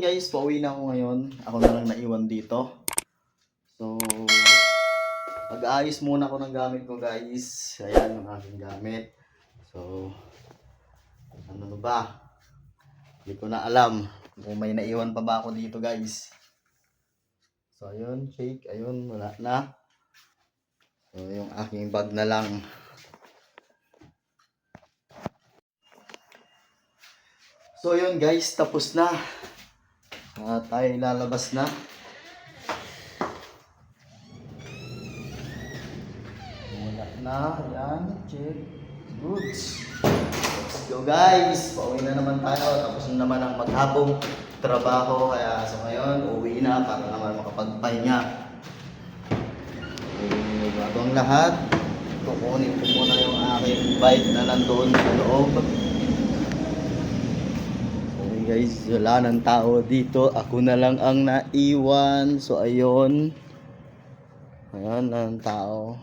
guys, pauwi na ako ngayon. Ako na lang naiwan dito. So, mag-aayos muna ako ng gamit ko guys. Ayan ang aking gamit. So, ano ba? Hindi ko na alam kung may naiwan pa ba ako dito guys. So, ayun, shake. Ayun, wala na. So, yung aking bag na lang. So, yun guys, tapos na. Tayo lalabas na. Wala na. Ayan, check. Goods. Let's go guys. Pauwi na naman tayo. Tapos na naman ang maghabong trabaho. Kaya so ngayon, uwi na para naman makapagpahinga. Bago ang lahat, kukunin ko muna yung aking bike na nandoon sa loob. Okay guys, wala ng tao dito. Ako na lang ang naiwan. So ayun. Ayan ang tao.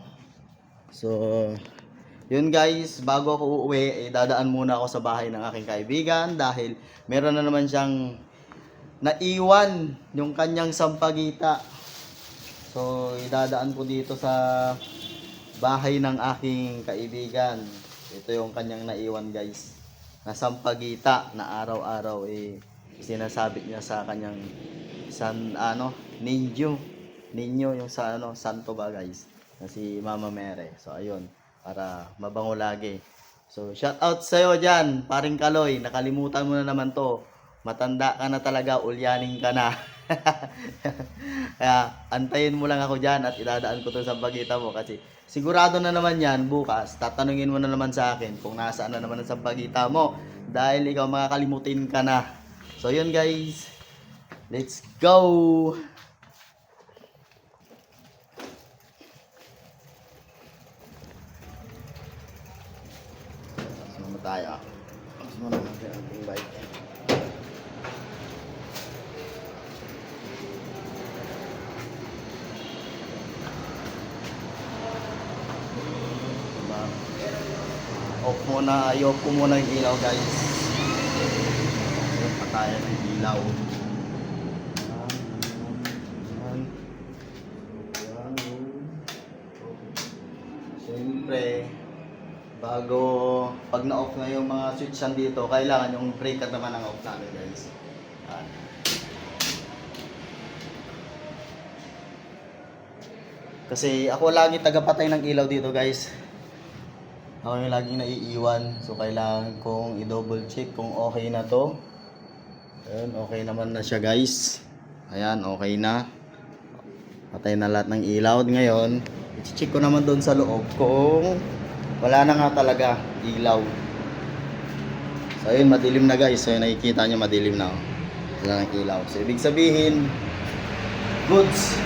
So, yun guys, bago ako uuwi, dadaan muna ako sa bahay ng aking kaibigan dahil meron na naman siyang naiwan yung kanyang sampagita. So, idadaan ko dito sa bahay ng aking kaibigan. Ito yung kanyang naiwan guys. Na sampagita na araw-araw sinasabit niya sa kanyang ninyo yung sa santo ba guys. Na si Mama Mere. So, ayun. Para mabango lagi. So, shout out sa'yo dyan, paring Kaloy. Nakalimutan mo na naman to. Matanda ka na talaga, ulyaning ka na. Kaya, antayin mo lang ako dyan at idadaan ko to sa bagita mo. Kasi, sigurado na naman yan, bukas, tatanungin mo na naman sa akin kung nasaan na naman ang bagita mo. Dahil ikaw makakalimutin ka na. So, yun guys. Let's go! Tayo. Muna natin ang ating bike. Off muna, i-off ko muna yung ilaw guys. Patayan ng ilaw. Siyempre, bago pag na-off na yung mga switch dito, kailangan yung breaker naman ang off namin guys. Kasi ako lagi tagapatay ng ilaw dito guys. Ako yung laging naiiwan. So kailangan kong i-double check kung okay na to. Ayan, okay naman na siya guys. Ayan, okay na. Patay na lahat ng ilaw. Ngayon, i-check ko naman doon sa loob kung wala na nga talaga ilaw. So ayun, madilim na guys. So yun, nakikita nyo madilim na. Wala nang ilaw. So ibig sabihin, goods.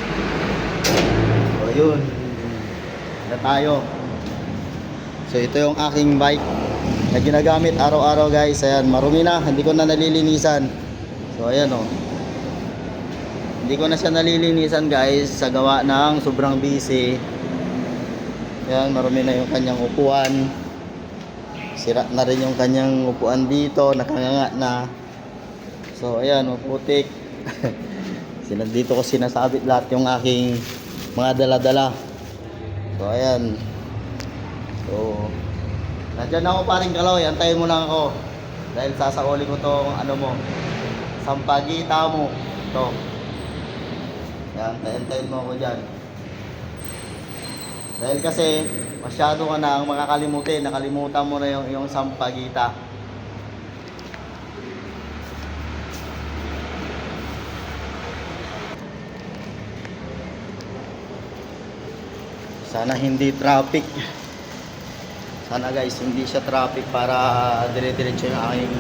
So ayun, na tayo. So ito yung aking bike na ginagamit araw-araw guys. Ayan, marumi na. Hindi ko na nalilinisan. So ayan o. Hindi ko na siya nalilinisan guys sa gawa ng sobrang busy. Ayan, marumi na yung kanyang upuan. Sira na rin yung kanyang upuan dito. Nakanganga na. So, ayan, putik. Dito ko sinasabit lahat yung aking mga dala-dala. So, ayan. So, nandyan ako paring Kaloy. Antayin mo lang ako. Dahil sasauli ko tong mo. Sampagita mo. Ito. Ayan, antayin mo ako dyan. Dahil kasi masyado ka na ang makakalimutin. Nakalimutan mo na yung sampagita. Sana hindi traffic. Sana guys hindi siya traffic para dire-diretso yung aking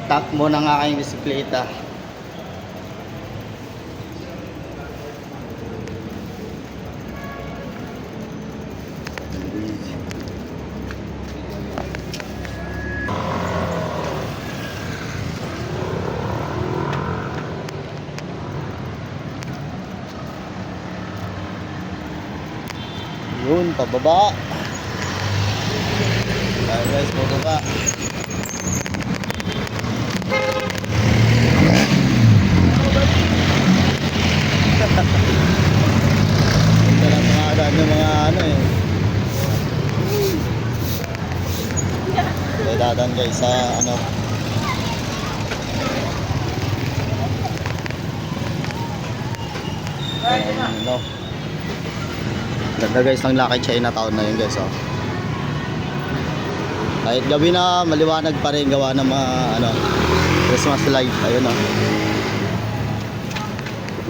takbo ng aking bisikleta. Yun, pababa. Ayan guys, pababa. Ito lang tumadaan yung mga ano eh. Ito dadaan guys sa ano. Ano. Ganda guys ng Lucky Chinatown na yun guys oh. Kahit gabi na maliwanag pa rin gawa ng mga ano Christmas light. Ayun oh.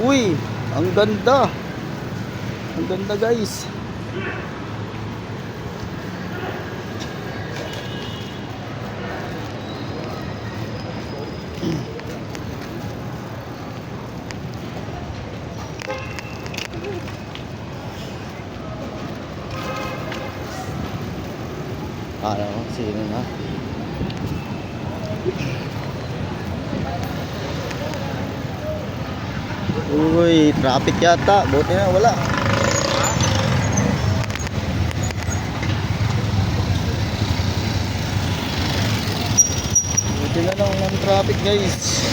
Uy, ang ganda. Ang ganda guys. Ano, sino na? Uy, traffic yata. Buti na wala. Buti na lang ng traffic guys.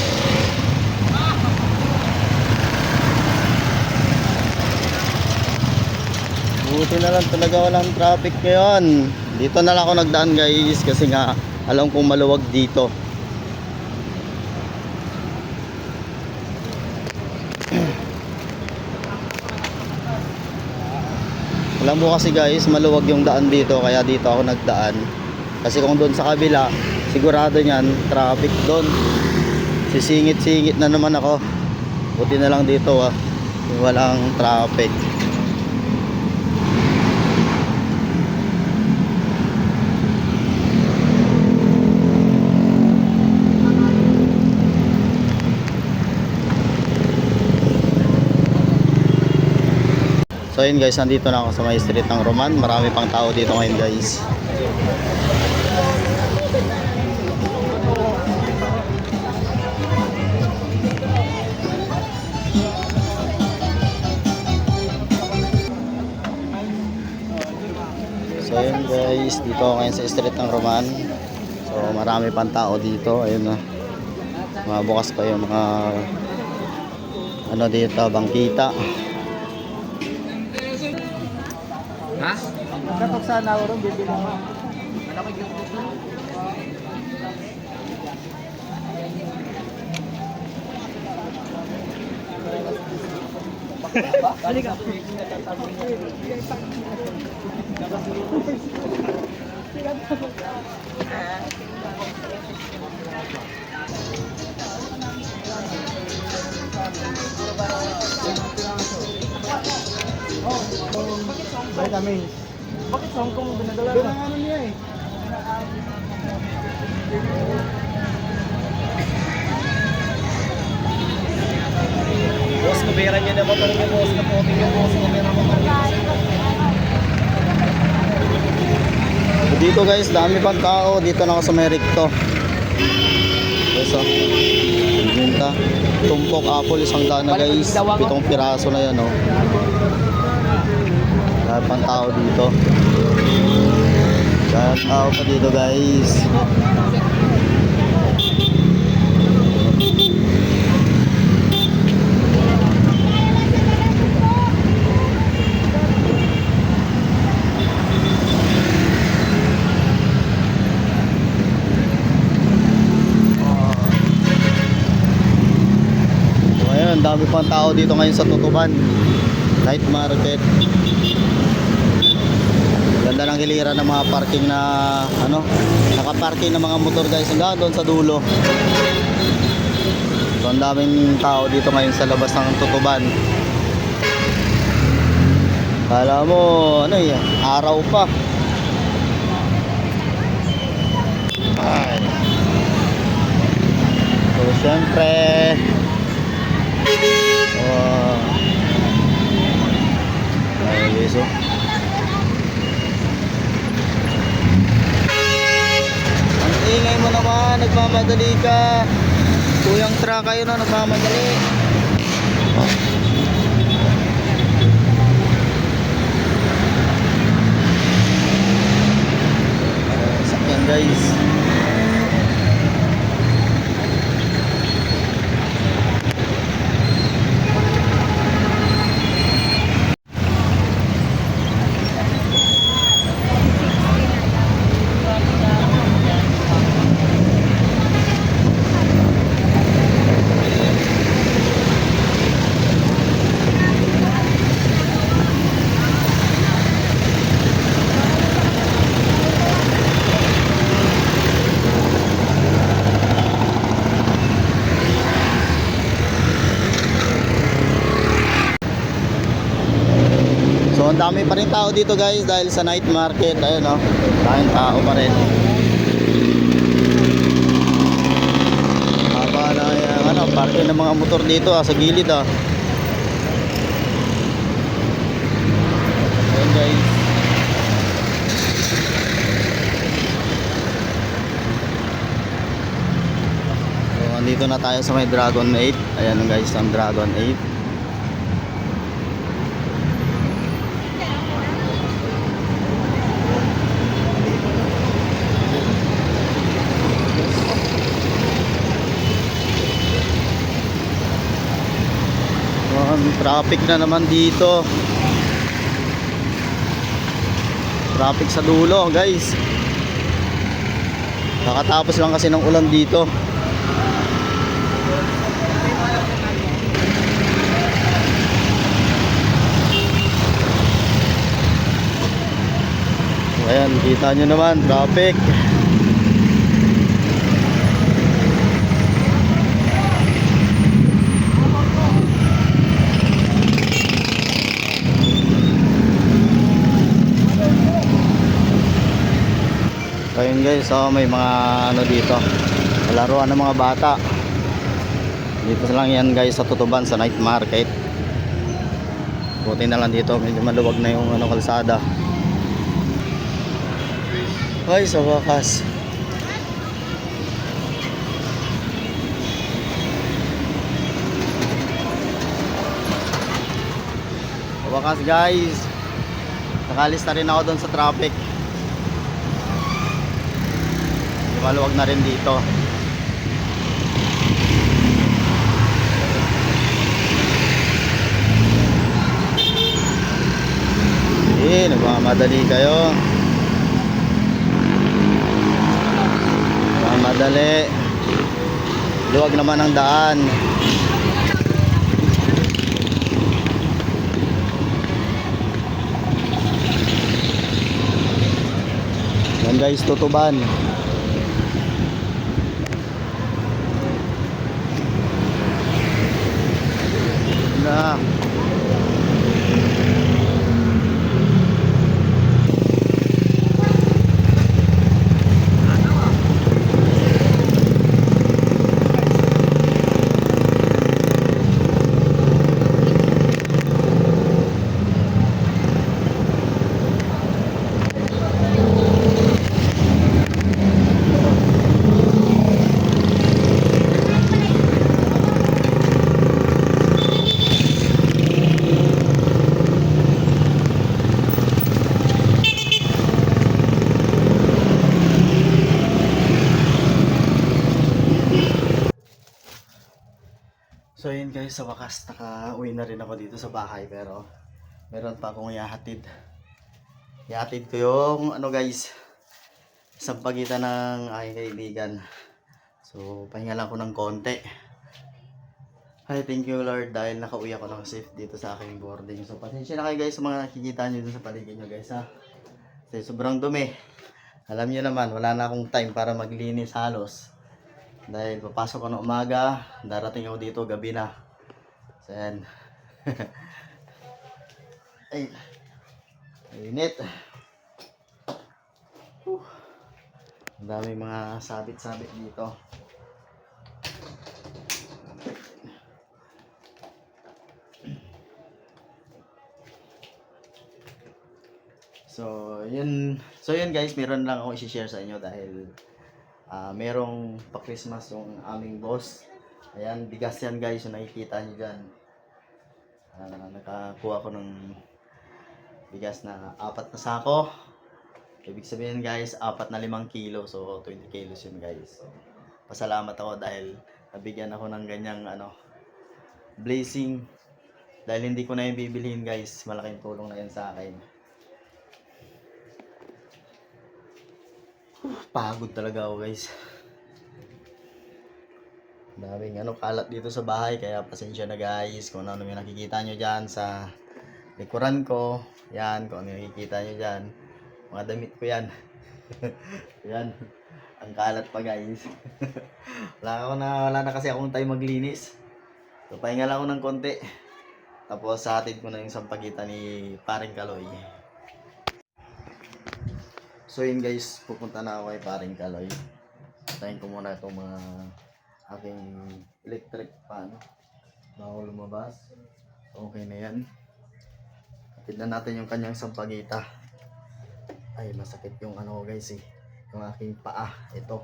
Buti na lang talaga walang traffic ngayon. Dito na lang ako nagdaan guys kasi nga alam kong maluwag dito. Alam mo kasi guys maluwag yung daan dito kaya dito ako nagdaan. Kasi kung doon sa kabila sigurado niyan traffic doon. Sisingit-singit na naman ako. Buti na lang dito walang traffic. So yun guys, nandito na ako sa may street ng Roman. Marami pang tao dito ngayon guys. So yun guys, dito ako ngayon sa street ng Roman. So marami pang tao dito. Ayun na. Mga bukas pa yung mga ano dito, bangkita. Ha? Kapag sana ako rin, bibili mo. Halika. Balik kami. Bakit sa Hong Kong binadala? Ano niya eh? Boss, kubiran niya na motor niya, boss. Kapoting niya, boss. Kubiran motor niya. Dito guys, dami pang tao. Dito na ako sa may Recto. Guys, binta. Tumpok apple, 100 na guys. 7 piraso na yan, oh. Dami pang tao dito. Dami tao pa dito guys. Ang dami pang tao dito ngayon sa Tutuban Night Market. Ganda ng hilira ng mga parking na ano, nakaparking ng mga motor guys hanggang doon sa dulo. So ang daming tao dito ngayon sa labas ng Tutuban. Kala mo ano eh, araw pa. Ay. So syempre beso. Ang ingay mo naman, nagmamadali ka. Kuyang truck kayo na nagmamadali. Sakyan guys. So, ang dami pa rin tao dito guys dahil sa night market. Ayun o, daming tao pa rin. Haba na yung parking ng mga motor dito sa gilid Ayun guys. So, andito na tayo sa may Dragon 8. Ayan guys, ang Dragon 8. Traffic na naman dito. Traffic sa dulo guys. Nakatapos lang kasi ng ulan dito. Ayan, kita nyo naman traffic. Ayun guys, may mga dito, laruan ng mga bata. Dito lang yan guys sa Tutuban, sa night market. Buti na lang dito, medyo maluwag na yung kalsada. Ay, sa wakas. Sa wakas guys, nakalis na rin ako doon sa traffic. Maluwag na rin dito. Nagmamadali kayo. Nagmamadali. Luwag naman ang daan. Yan guys, Tutuban. Na. So yun guys, sa wakas naka-uwi na rin ako dito sa bahay, pero meron pa akong ihahatid. Ihahatid ko yung guys, isang pagitan ng aking kaibigan. So pahinga lang ako ng konti. Ay, thank you Lord dahil nakauwi ako ng safe dito sa aking boarding. So pasensya na kayo guys sa mga nakikita nyo dun sa paligid nyo guys ha. Kasi sobrang dumi. Alam nyo naman, wala na akong time para maglinis halos. Dahil papasok ko ng umaga, darating ako dito gabi na. So yan. Ay, init. Ang dami mga sabit-sabit dito. So yun guys, meron lang ako i-share sa inyo dahil merong pa-Christmas yung aming boss. Ayan, bigas yan guys, yung nakikita nyo dyan. Nakakuha ko ng bigas na 4 na sako. Ibig sabihin guys, 4 na 5 kilo. So 20 kilos yun guys. So, pasalamat ako dahil nabigyan ako ng ganyang blessing. Dahil hindi ko na yung bibilihin guys. Malaking tulong na yan sa akin. Pagod talaga ako guys. Daming kalat dito sa bahay, kaya pasensya na guys kung ano yung nakikita nyo dyan sa likuran ko. Yan, kung ano yung nakikita nyo dyan. Mga damit ko yan. Yan, ang kalat pa guys. wala na kasi akong time maglinis. So pahinga lang ako ng konti. Tapos hatid ko na yung sampagitan ni Paring Kaloy. So yun guys, pupunta na ako kay Paring Kaloy. Tayin ko muna itong mga aking electric fan bago lumabas. Okay na yan. Hatid na natin yung kanyang sampagita. Ay, masakit yung ano guys eh. Yung aking paa. Ito.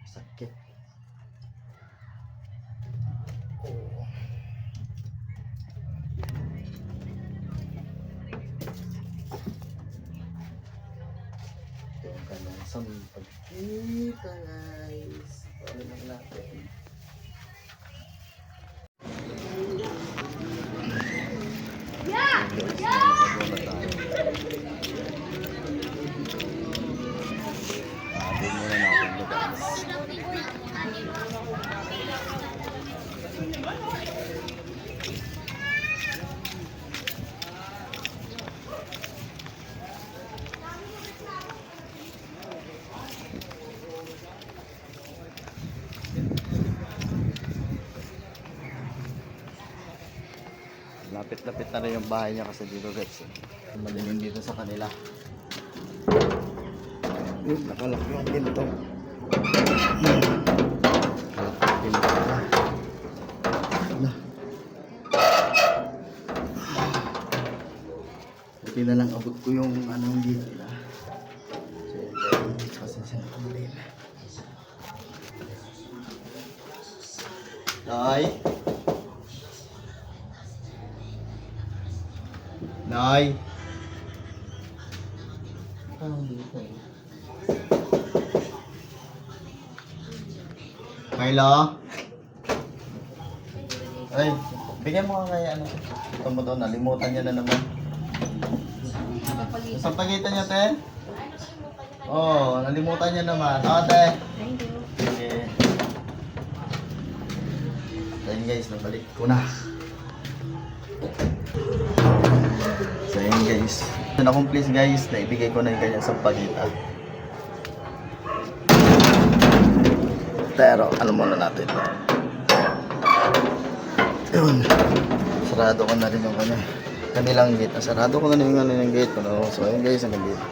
Sakit. Oh. Ito yung kanyang sampagita guys. Paano lang natin. Lapit-lapit na rin yung bahay niya kasi dito guys. Malimit dito sa kanila. Nakalak yung pinto. Nakalak yung pinto na. Buti na lang abot ko yung anong dito na. So yun guys, pasensya na kami rin. Nay! Nay! Anong dito eh? Milo? Ay, bigyan mo ka kaya ano. Ito mo doon, nalimutan niya na naman. Saan pagitan niya, te? Oo, nalimutan niya naman. Oo, te. Sige. Ayun guys, nabalik ko na. So ayun guys. Na-accomplish guys, naibigay ko na yung kanyang sampagita. Pero ano muna natin. Yun. Sarado ko na rin yung kanilang gate. Sarado ko na rin yung gate. So ayun guys, ang gate.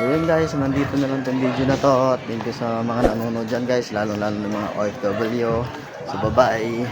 So yun guys, nandito na lang tong video na to. At thank you sa mga nanonood dyan guys, lalo ng mga OFW. So bye bye.